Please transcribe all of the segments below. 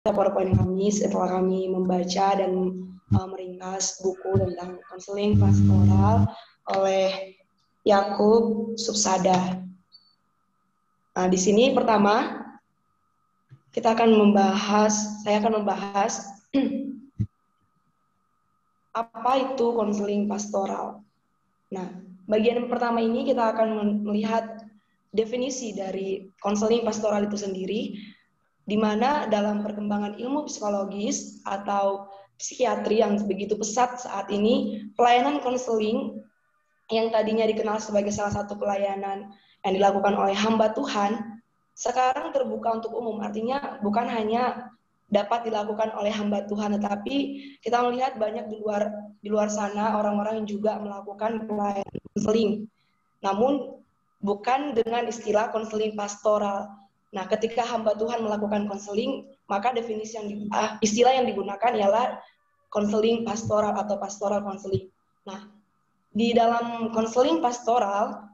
PowerPoint kami setelah kami membaca dan meringkas buku tentang konseling pastoral oleh Yakub Subsada. Nah, di sini pertama saya akan membahas apa itu konseling pastoral. Nah, bagian pertama ini kita akan melihat definisi dari konseling pastoral itu sendiri, di mana dalam perkembangan ilmu psikologis atau psikiatri yang begitu pesat saat ini, pelayanan konseling yang tadinya dikenal sebagai salah satu pelayanan yang dilakukan oleh hamba Tuhan, sekarang terbuka untuk umum. Artinya bukan hanya dapat dilakukan oleh hamba Tuhan, tetapi kita melihat banyak di luar sana orang-orang yang juga melakukan pelayanan konseling. Namun bukan dengan istilah konseling pastoral. Nah, ketika hamba Tuhan melakukan konseling, maka definisi istilah yang digunakan ialah konseling pastoral atau pastoral konseling. Nah, di dalam konseling pastoral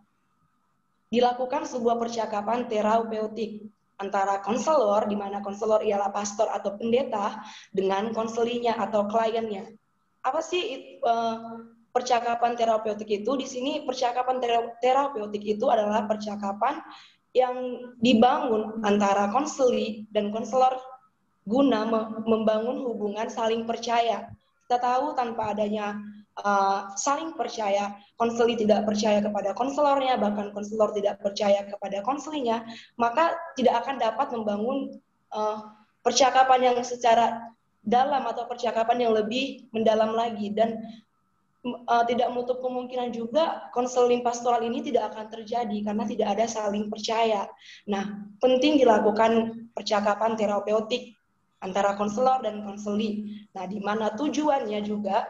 dilakukan sebuah percakapan terapeutik antara konselor, di mana konselor ialah pastor atau pendeta, dengan konselinya atau kliennya. Apa sih percakapan terapeutik itu? Di sini percakapan terapeutik itu adalah percakapan yang dibangun antara konseli dan konselor guna membangun hubungan saling percaya. Kita tahu tanpa adanya saling percaya, konseli tidak percaya kepada konselornya, bahkan konselor tidak percaya kepada konselinya, maka tidak akan dapat membangun percakapan yang secara dalam atau percakapan yang lebih mendalam lagi. Dan tidak menutup kemungkinan juga konseling pastoral ini tidak akan terjadi karena tidak ada saling percaya. Nah, penting dilakukan percakapan terapeutik antara konselor dan konseli. Nah, di mana tujuannya juga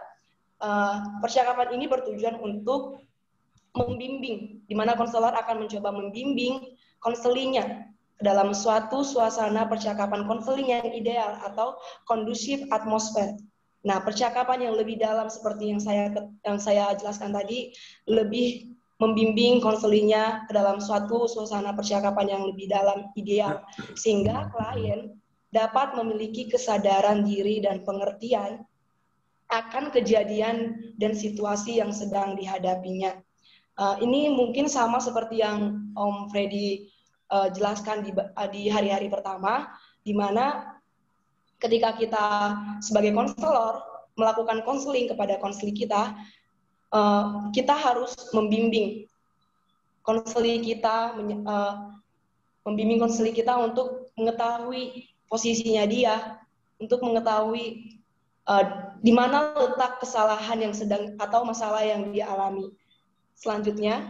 percakapan ini bertujuan untuk membimbing, di mana konselor akan mencoba membimbing konselinya dalam suatu suasana percakapan konseling yang ideal atau kondusif atmosfer. Nah, percakapan yang lebih dalam seperti yang saya jelaskan tadi, lebih membimbing konselinya ke dalam suatu suasana percakapan yang lebih dalam ideal, sehingga klien dapat memiliki kesadaran diri dan pengertian akan kejadian dan situasi yang sedang dihadapinya. Ini mungkin sama seperti yang Om Freddy jelaskan di hari-hari pertama, di mana ketika kita sebagai konselor melakukan konseling kepada konseli kita, kita harus membimbing konseli kita, membimbing konseli kita untuk mengetahui posisinya dia, untuk mengetahui di mana letak kesalahan yang sedang atau masalah yang dia alami. Selanjutnya,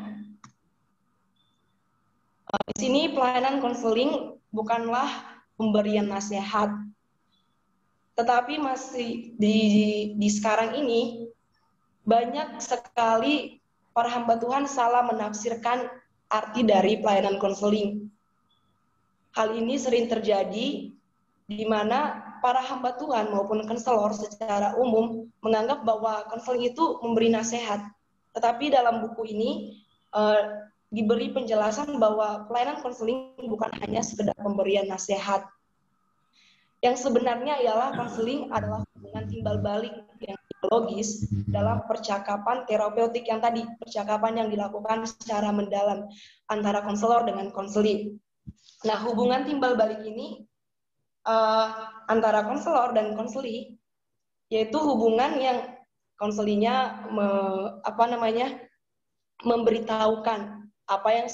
di sini pelayanan konseling bukanlah pemberian nasihat, tetapi masih di sekarang ini banyak sekali para hamba Tuhan salah menafsirkan arti dari pelayanan konseling. Hal ini sering terjadi di mana para hamba Tuhan maupun konselor secara umum menganggap bahwa konseling itu memberi nasihat. Tetapi dalam buku ini diberi penjelasan bahwa pelayanan konseling bukan hanya sekedar pemberian nasihat. Yang sebenarnya ialah konseling adalah hubungan timbal balik yang psikologis dalam percakapan terapeutik yang tadi, percakapan yang dilakukan secara mendalam antara konselor dengan konseli. Nah, hubungan timbal balik ini antara konselor dan konseli, yaitu hubungan yang konselinya memberitahukan apa yang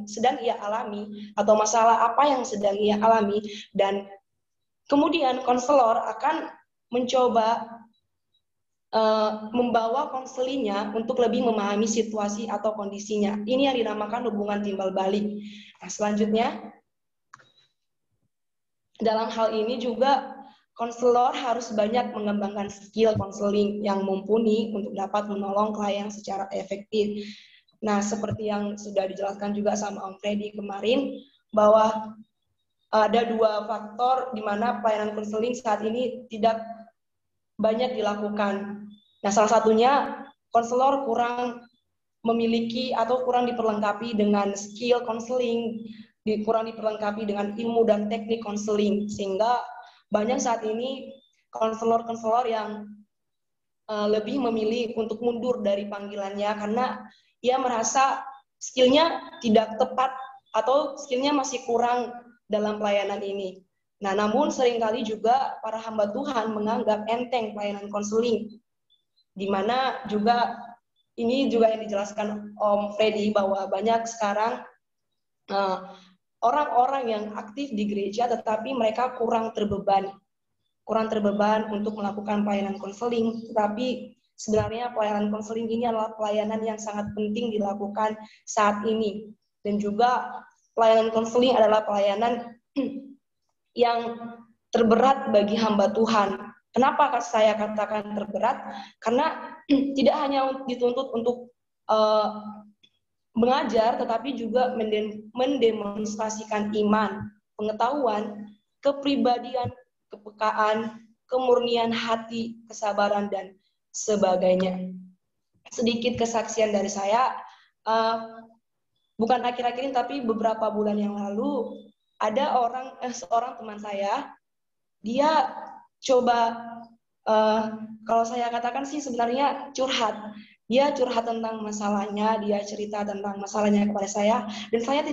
sedang ia alami atau masalah apa yang sedang ia alami, dan kemudian konselor akan mencoba membawa konselinya untuk lebih memahami situasi atau kondisinya. Ini yang dinamakan hubungan timbal balik. Nah, selanjutnya, dalam hal ini juga konselor harus banyak mengembangkan skill konseling yang mumpuni untuk dapat menolong klien secara efektif. Nah, seperti yang sudah dijelaskan juga sama Om Freddy kemarin, bahwa ada dua faktor di mana pelayanan konseling saat ini tidak banyak dilakukan. Nah, salah satunya konselor kurang memiliki atau kurang diperlengkapi dengan skill konseling, kurang diperlengkapi dengan ilmu dan teknik konseling, sehingga banyak saat ini konselor-konselor yang lebih memilih untuk mundur dari panggilannya karena ia merasa skillnya tidak tepat atau skillnya masih kurang dalam pelayanan ini. Nah, namun seringkali juga para hamba Tuhan menganggap enteng pelayanan konseling, di mana juga ini juga yang dijelaskan Om Freddy bahwa banyak sekarang orang-orang yang aktif di gereja tetapi mereka kurang terbeban untuk melakukan pelayanan konseling. Tetapi sebenarnya pelayanan konseling ini adalah pelayanan yang sangat penting dilakukan saat ini. Dan juga pelayanan konseling adalah pelayanan yang terberat bagi hamba Tuhan. Kenapa saya katakan terberat? Karena tidak hanya dituntut untuk mengajar, tetapi juga mendemonstrasikan iman, pengetahuan, kepribadian, kepekaan, kemurnian hati, kesabaran, dan sebagainya. Sedikit kesaksian dari saya, bukan akhir-akhir ini, tapi beberapa bulan yang lalu, ada seorang teman saya, dia coba, kalau saya katakan sih sebenarnya curhat. Dia curhat tentang masalahnya, dia cerita tentang masalahnya kepada saya, dan saya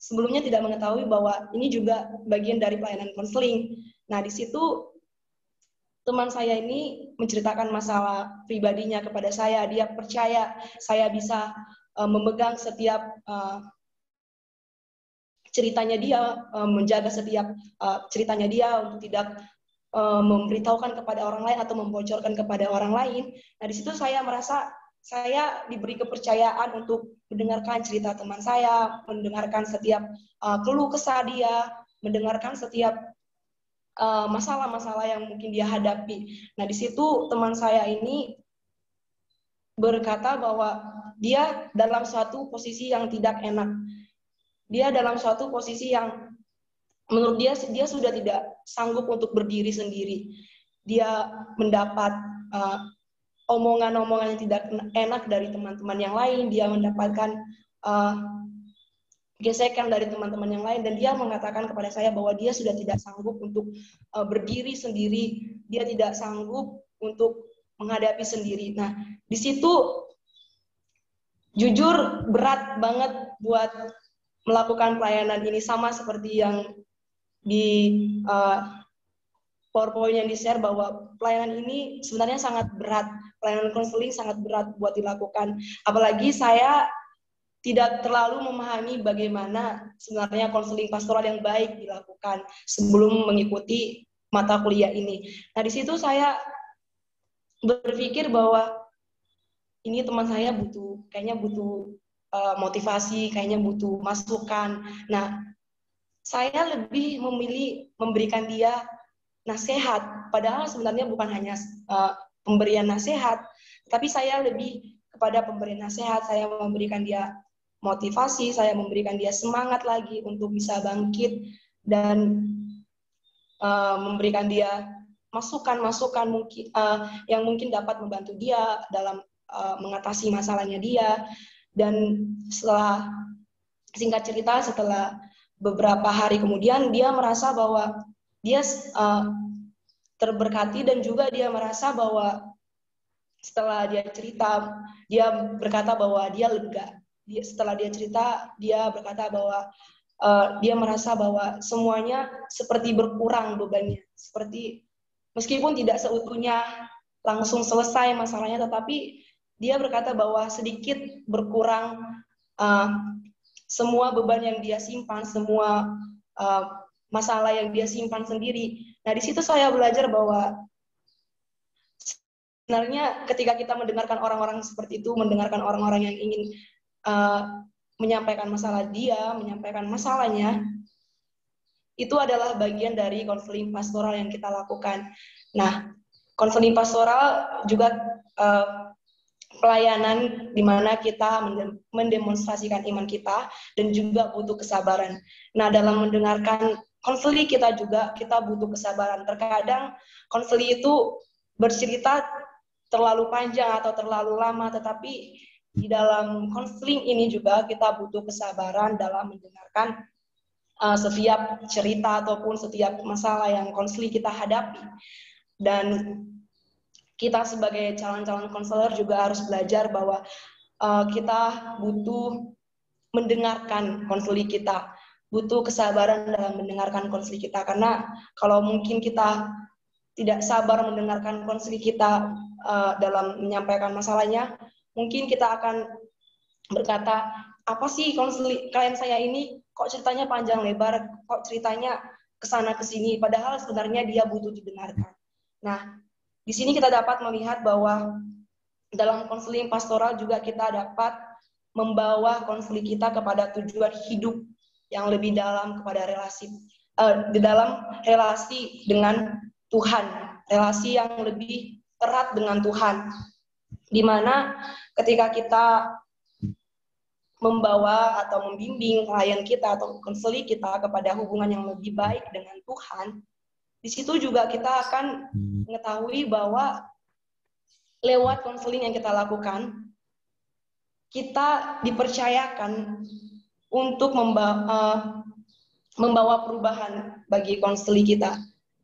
sebelumnya tidak mengetahui bahwa ini juga bagian dari pelayanan konseling. Nah, di situ teman saya ini menceritakan masalah pribadinya kepada saya. Dia percaya saya bisa memegang setiap ceritanya dia, menjaga setiap ceritanya dia untuk tidak memberitahukan kepada orang lain atau membocorkan kepada orang lain. Nah, di situ saya merasa saya diberi kepercayaan untuk mendengarkan cerita teman saya, mendengarkan setiap keluh kesah dia, mendengarkan setiap masalah-masalah yang mungkin dia hadapi. Nah, di situ teman saya ini berkata bahwa dia dalam suatu posisi yang tidak enak. Dia dalam suatu posisi yang menurut dia sudah tidak sanggup untuk berdiri sendiri. Dia mendapat omongan-omongan yang tidak enak dari teman-teman yang lain. Dia mendapatkan gesekan dari teman-teman yang lain, dan dia mengatakan kepada saya bahwa dia sudah tidak sanggup untuk berdiri sendiri. Dia tidak sanggup untuk menghadapi sendiri. Nah, di situ jujur berat banget buat melakukan pelayanan ini, sama seperti yang di PowerPoint yang di-share bahwa pelayanan ini sebenarnya sangat berat. Pelayanan konseling sangat berat buat dilakukan. Apalagi saya tidak terlalu memahami bagaimana sebenarnya konseling pastoral yang baik dilakukan sebelum mengikuti mata kuliah ini. Nah, di situ saya berpikir bahwa ini teman saya kayaknya butuh motivasi, kayaknya butuh masukan. Nah, saya lebih memilih memberikan dia nasihat, padahal sebenarnya bukan hanya pemberian nasihat, tapi saya lebih kepada pemberian nasihat. Saya memberikan dia motivasi, saya memberikan dia semangat lagi untuk bisa bangkit, dan memberikan dia masukan-masukan yang mungkin dapat membantu dia dalam mengatasi masalahnya dia. Dan singkat cerita, setelah beberapa hari kemudian, dia merasa bahwa dia terberkati, dan juga dia merasa bahwa setelah dia cerita, dia berkata bahwa dia lega. Setelah dia cerita, dia berkata bahwa dia merasa bahwa semuanya seperti berkurang bebannya. Seperti meskipun tidak seutuhnya langsung selesai masalahnya, tetapi dia berkata bahwa sedikit berkurang semua beban yang dia simpan, semua masalah yang dia simpan sendiri. Nah, di situ saya belajar bahwa sebenarnya ketika kita mendengarkan orang-orang seperti itu, mendengarkan orang-orang yang ingin menyampaikan masalah dia, menyampaikan masalahnya, itu adalah bagian dari konseling pastoral yang kita lakukan. Nah, konseling pastoral juga pelayanan di mana kita mendemonstrasikan iman kita dan juga butuh kesabaran. Nah, dalam mendengarkan konseli kita butuh kesabaran. Terkadang konseli itu bercerita terlalu panjang atau terlalu lama, tetapi di dalam konseling ini juga kita butuh kesabaran dalam mendengarkan setiap cerita ataupun setiap masalah yang konseling kita hadapi. Dan kita sebagai calon-calon konselor juga harus belajar bahwa kita butuh mendengarkan konseling kita, butuh kesabaran dalam mendengarkan konseling kita. Karena kalau mungkin kita tidak sabar mendengarkan konseling kita dalam menyampaikan masalahnya, mungkin kita akan berkata, apa sih konseling klien saya ini kok ceritanya panjang lebar, kok ceritanya kesana kesini, padahal sebenarnya dia butuh didengarkan. Nah, di sini kita dapat melihat bahwa dalam konseling pastoral juga kita dapat membawa konseling kita kepada tujuan hidup yang lebih dalam, kepada relasi di dalam relasi dengan Tuhan, relasi yang lebih erat dengan Tuhan, di mana ketika kita membawa atau membimbing klien kita atau konseling kita kepada hubungan yang lebih baik dengan Tuhan, di situ juga kita akan mengetahui bahwa lewat konseling yang kita lakukan, kita dipercayakan untuk membawa perubahan bagi konseling kita,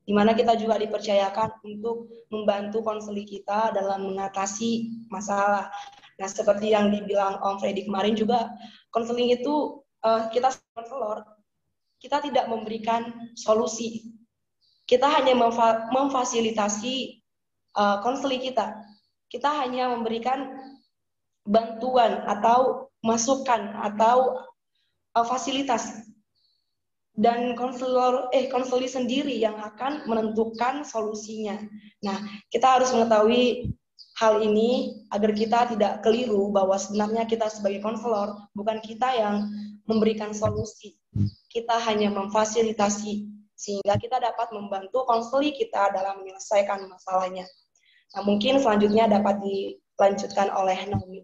di mana kita juga dipercayakan untuk membantu konseling kita dalam mengatasi masalah. Nah, seperti yang dibilang Om Freddy kemarin juga, konseling itu kita konselor, kita tidak memberikan solusi. Kita hanya memfasilitasi konseling kita. Kita hanya memberikan bantuan atau masukan atau fasilitas. Dan konseling sendiri yang akan menentukan solusinya. Nah, kita harus mengetahui hal ini agar kita tidak keliru bahwa sebenarnya kita sebagai konselor bukan kita yang memberikan solusi. Kita hanya memfasilitasi sehingga kita dapat membantu konseling kita dalam menyelesaikan masalahnya. Nah, mungkin selanjutnya dapat dilanjutkan oleh Naomi.